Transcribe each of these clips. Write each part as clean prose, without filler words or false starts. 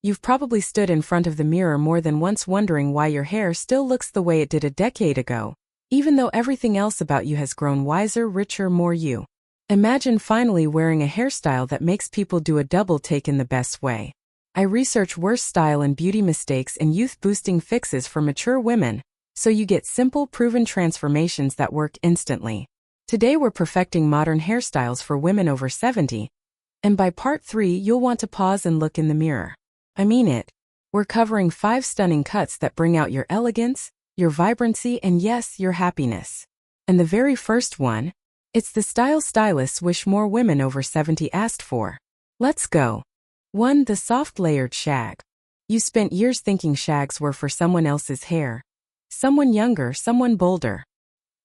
You've probably stood in front of the mirror more than once wondering why your hair still looks the way it did a decade ago, even though everything else about you has grown wiser, richer, more you. Imagine finally wearing a hairstyle that makes people do a double take in the best way. I research worst style and beauty mistakes and youth-boosting fixes for mature women, so you get simple, proven transformations that work instantly. Today we're perfecting modern hairstyles for women over 70, and by part 3 you'll want to pause and look in the mirror. I mean it. We're covering 5 stunning cuts that bring out your elegance, your vibrancy, and yes, your happiness. And the very first one, it's the style stylists wish more women over 70 asked for. Let's go. 1. The soft layered shag. You spent years thinking shags were for someone else's hair. Someone younger, someone bolder.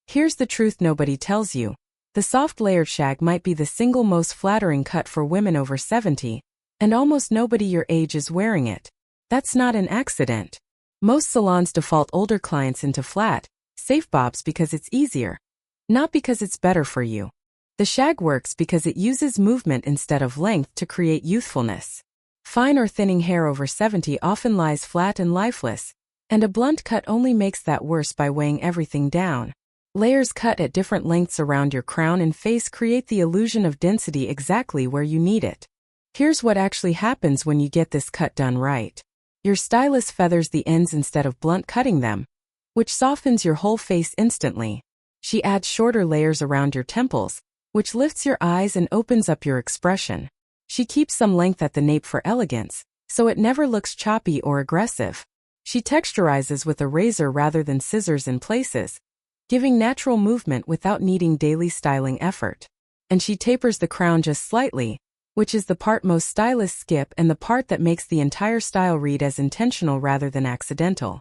Here's the truth nobody tells you. The soft layered shag might be the single most flattering cut for women over 70, and almost nobody your age is wearing it. That's not an accident. Most salons default older clients into flat, safe bobs because it's easier, not because it's better for you. The shag works because it uses movement instead of length to create youthfulness. Fine or thinning hair over 70 often lies flat and lifeless, and a blunt cut only makes that worse by weighing everything down. Layers cut at different lengths around your crown and face create the illusion of density exactly where you need it. Here's what actually happens when you get this cut done right. Your stylist feathers the ends instead of blunt cutting them, which softens your whole face instantly. She adds shorter layers around your temples, which lifts your eyes and opens up your expression. She keeps some length at the nape for elegance, so it never looks choppy or aggressive. She texturizes with a razor rather than scissors in places, giving natural movement without needing daily styling effort. And she tapers the crown just slightly, which is the part most stylists skip and the part that makes the entire style read as intentional rather than accidental.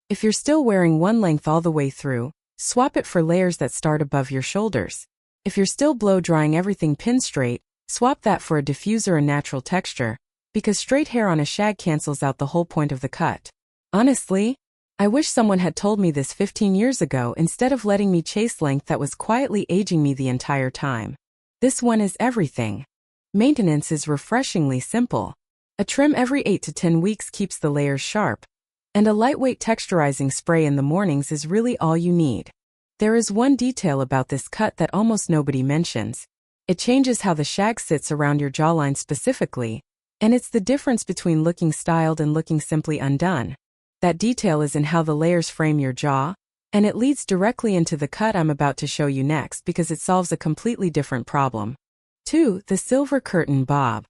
If you're still wearing one length all the way through, swap it for layers that start above your shoulders. If you're still blow-drying everything pin straight, swap that for a diffuser and natural texture, because straight hair on a shag cancels out the whole point of the cut. Honestly, I wish someone had told me this 15 years ago instead of letting me chase length that was quietly aging me the entire time. This one is everything. Maintenance is refreshingly simple. A trim every 8 to 10 weeks keeps the layers sharp, and a lightweight texturizing spray in the mornings is really all you need. There is one detail about this cut that almost nobody mentions. It changes how the shag sits around your jawline specifically, and it's the difference between looking styled and looking simply undone. That detail is in how the layers frame your jaw, and it leads directly into the cut I'm about to show you next because it solves a completely different problem. 2. The silver curtain bob.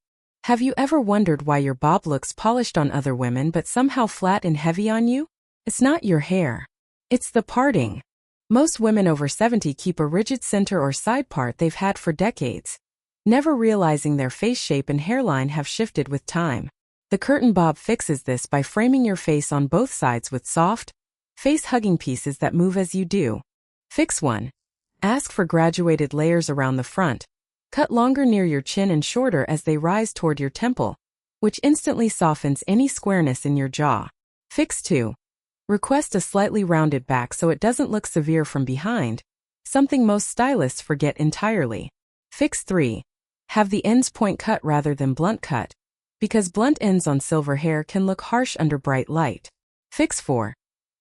Have you ever wondered why your bob looks polished on other women but somehow flat and heavy on you? It's not your hair. It's the parting. Most women over 70 keep a rigid center or side part they've had for decades, never realizing their face shape and hairline have shifted with time. The curtain bob fixes this by framing your face on both sides with soft, face-hugging pieces that move as you do. Fix 1. Ask for graduated layers around the front. Cut longer near your chin and shorter as they rise toward your temple, which instantly softens any squareness in your jaw. Fix 2. Request a slightly rounded back so it doesn't look severe from behind, something most stylists forget entirely. Fix 3. Have the ends point cut rather than blunt cut, because blunt ends on silver hair can look harsh under bright light. Fix 4.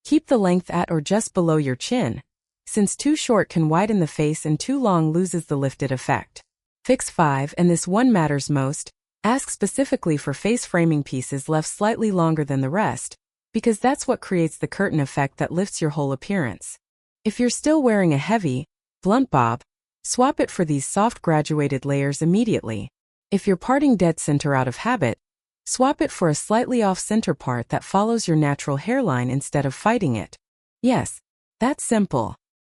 Keep the length at or just below your chin, since too short can widen the face and too long loses the lifted effect. Fix 5, and this one matters most, ask specifically for face framing pieces left slightly longer than the rest, because that's what creates the curtain effect that lifts your whole appearance. If you're still wearing a heavy, blunt bob, swap it for these soft graduated layers immediately. If you're parting dead center out of habit, swap it for a slightly off-center part that follows your natural hairline instead of fighting it. Yes, that's simple.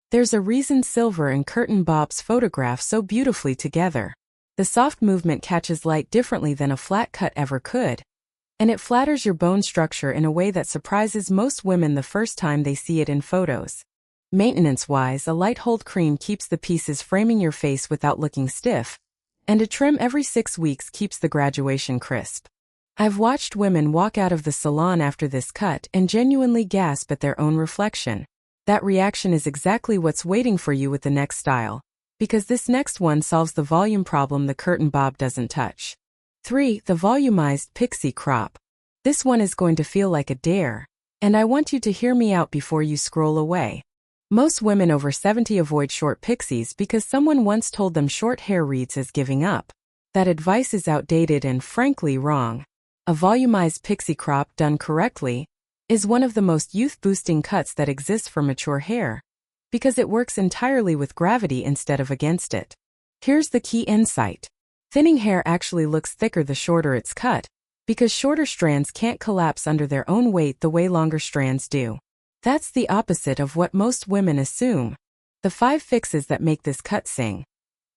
There's a reason silver and curtain bobs photograph so beautifully together. The soft movement catches light differently than a flat cut ever could, and it flatters your bone structure in a way that surprises most women the first time they see it in photos. Maintenance-wise, a light hold cream keeps the pieces framing your face without looking stiff, and a trim every 6 weeks keeps the graduation crisp. I've watched women walk out of the salon after this cut and genuinely gasp at their own reflection. That reaction is exactly what's waiting for you with the next style, because this next one solves the volume problem the curtain bob doesn't touch. 3. The volumized pixie crop. This one is going to feel like a dare, and I want you to hear me out before you scroll away. Most women over 70 avoid short pixies because someone once told them short hair reads as giving up. That advice is outdated and frankly wrong. A volumized pixie crop done correctly is one of the most youth-boosting cuts that exists for mature hair, because it works entirely with gravity instead of against it. Here's the key insight. Thinning hair actually looks thicker the shorter it's cut, because shorter strands can't collapse under their own weight the way longer strands do. That's the opposite of what most women assume. The 5 fixes that make this cut sing.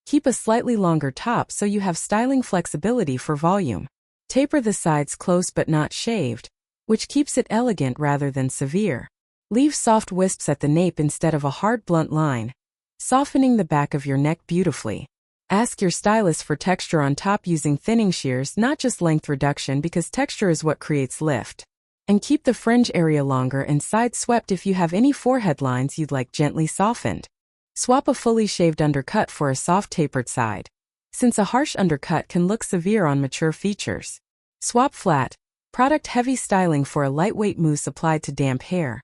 Keep a slightly longer top so you have styling flexibility for volume. Taper the sides close but not shaved, which keeps it elegant rather than severe. Leave soft wisps at the nape instead of a hard blunt line, softening the back of your neck beautifully. Ask your stylist for texture on top using thinning shears, not just length reduction, because texture is what creates lift. And keep the fringe area longer and side swept if you have any forehead lines you'd like gently softened. Swap a fully shaved undercut for a soft tapered side, since a harsh undercut can look severe on mature features. Swap flat, product-heavy styling for a lightweight mousse applied to damp hair,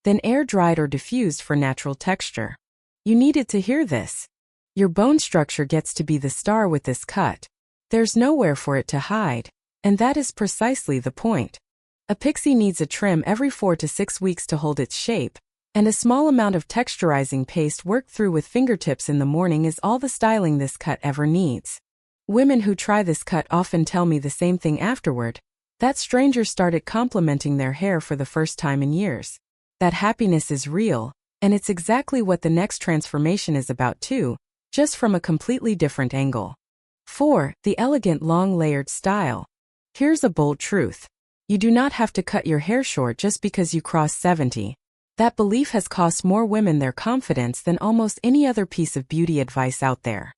then air-dried or diffused for natural texture. You needed to hear this. Your bone structure gets to be the star with this cut. There's nowhere for it to hide, and that is precisely the point. A pixie needs a trim every 4 to 6 weeks to hold its shape, and a small amount of texturizing paste worked through with fingertips in the morning is all the styling this cut ever needs. Women who try this cut often tell me the same thing afterward, that strangers started complimenting their hair for the first time in years. That happiness is real, and it's exactly what the next transformation is about too, just from a completely different angle. 4. The elegant long layered style. Here's a bold truth. You do not have to cut your hair short just because you cross 70. That belief has cost more women their confidence than almost any other piece of beauty advice out there.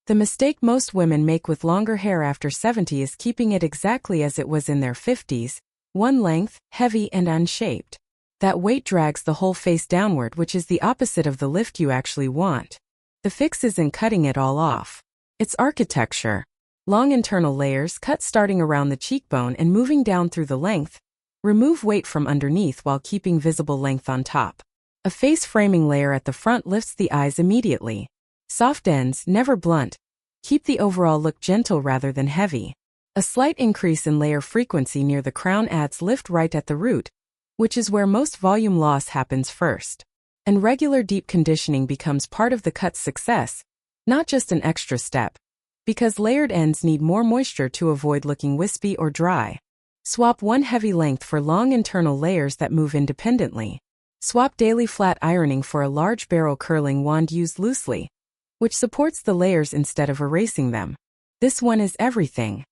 The mistake most women make with longer hair after 70 is keeping it exactly as it was in their 50s, one length, heavy and unshaped. That weight drags the whole face downward, which is the opposite of the lift you actually want. The fix isn't cutting it all off. It's architecture. Long internal layers cut starting around the cheekbone and moving down through the length. Remove weight from underneath while keeping visible length on top. A face framing layer at the front lifts the eyes immediately. Soft ends, never blunt. Keep the overall look gentle rather than heavy. A slight increase in layer frequency near the crown adds lift right at the root, which is where most volume loss happens first. And regular deep conditioning becomes part of the cut's success, not just an extra step. Because layered ends need more moisture to avoid looking wispy or dry. Swap one heavy length for long internal layers that move independently. Swap daily flat ironing for a large barrel curling wand used loosely, which supports the layers instead of erasing them. This one is everything.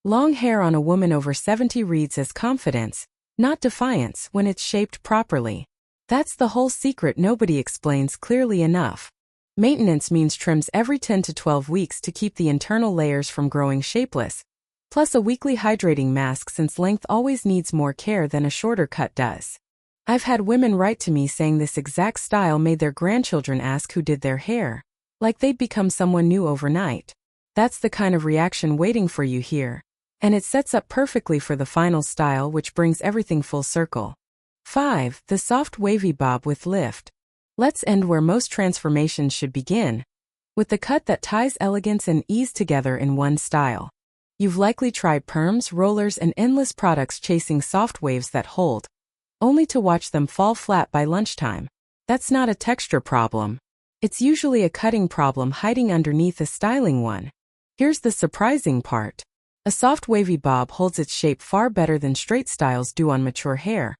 Long hair on a woman over 70 reads as confidence, not defiance, when it's shaped properly. That's the whole secret nobody explains clearly enough. Maintenance means trims every 10 to 12 weeks to keep the internal layers from growing shapeless, plus a weekly hydrating mask since length always needs more care than a shorter cut does. I've had women write to me saying this exact style made their grandchildren ask who did their hair, like they'd become someone new overnight. That's the kind of reaction waiting for you here, and it sets up perfectly for the final style, which brings everything full circle. 5. The soft wavy bob with lift. Let's end where most transformations should begin, with the cut that ties elegance and ease together in one style. You've likely tried perms, rollers, and endless products chasing soft waves that hold, only to watch them fall flat by lunchtime. That's not a texture problem. It's usually a cutting problem hiding underneath a styling one. Here's the surprising part. A soft wavy bob holds its shape far better than straight styles do on mature hair,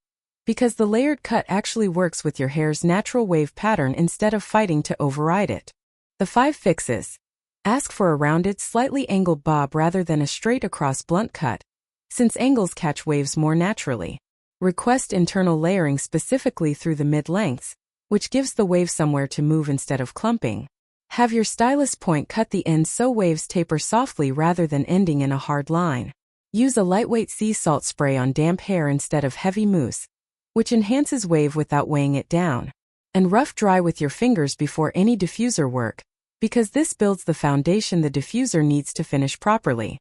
because the layered cut actually works with your hair's natural wave pattern instead of fighting to override it. The 5 fixes. Ask for a rounded, slightly angled bob rather than a straight across blunt cut, since angles catch waves more naturally. Request internal layering specifically through the mid-lengths, which gives the wave somewhere to move instead of clumping. Have your stylist point cut the ends so waves taper softly rather than ending in a hard line. Use a lightweight sea salt spray on damp hair instead of heavy mousse, which enhances wave without weighing it down. And rough dry with your fingers before any diffuser work, because this builds the foundation the diffuser needs to finish properly.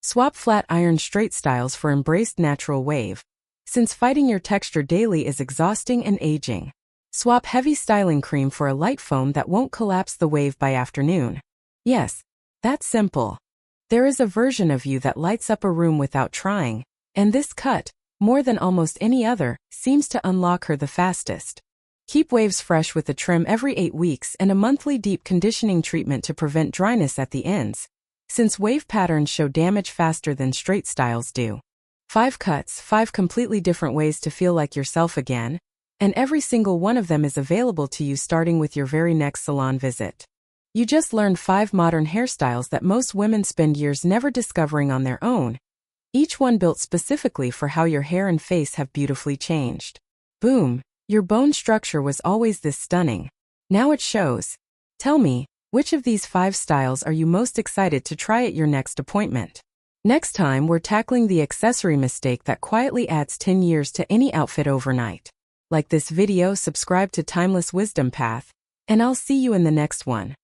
Swap flat iron straight styles for embraced natural wave. Since fighting your texture daily is exhausting and aging, swap heavy styling cream for a light foam that won't collapse the wave by afternoon. Yes, that's simple. There is a version of you that lights up a room without trying, and this cut, more than almost any other, seems to unlock her the fastest. Keep waves fresh with a trim every 8 weeks and a monthly deep conditioning treatment to prevent dryness at the ends, since wave patterns show damage faster than straight styles do. 5 cuts, 5 completely different ways to feel like yourself again, and every single one of them is available to you starting with your very next salon visit. You just learned 5 modern hairstyles that most women spend years never discovering on their own, each one built specifically for how your hair and face have beautifully changed. Boom, your bone structure was always this stunning. Now it shows. Tell me, which of these 5 styles are you most excited to try at your next appointment? Next time, we're tackling the accessory mistake that quietly adds 10 years to any outfit overnight. Like this video, subscribe to Timeless Wisdom Path, and I'll see you in the next one.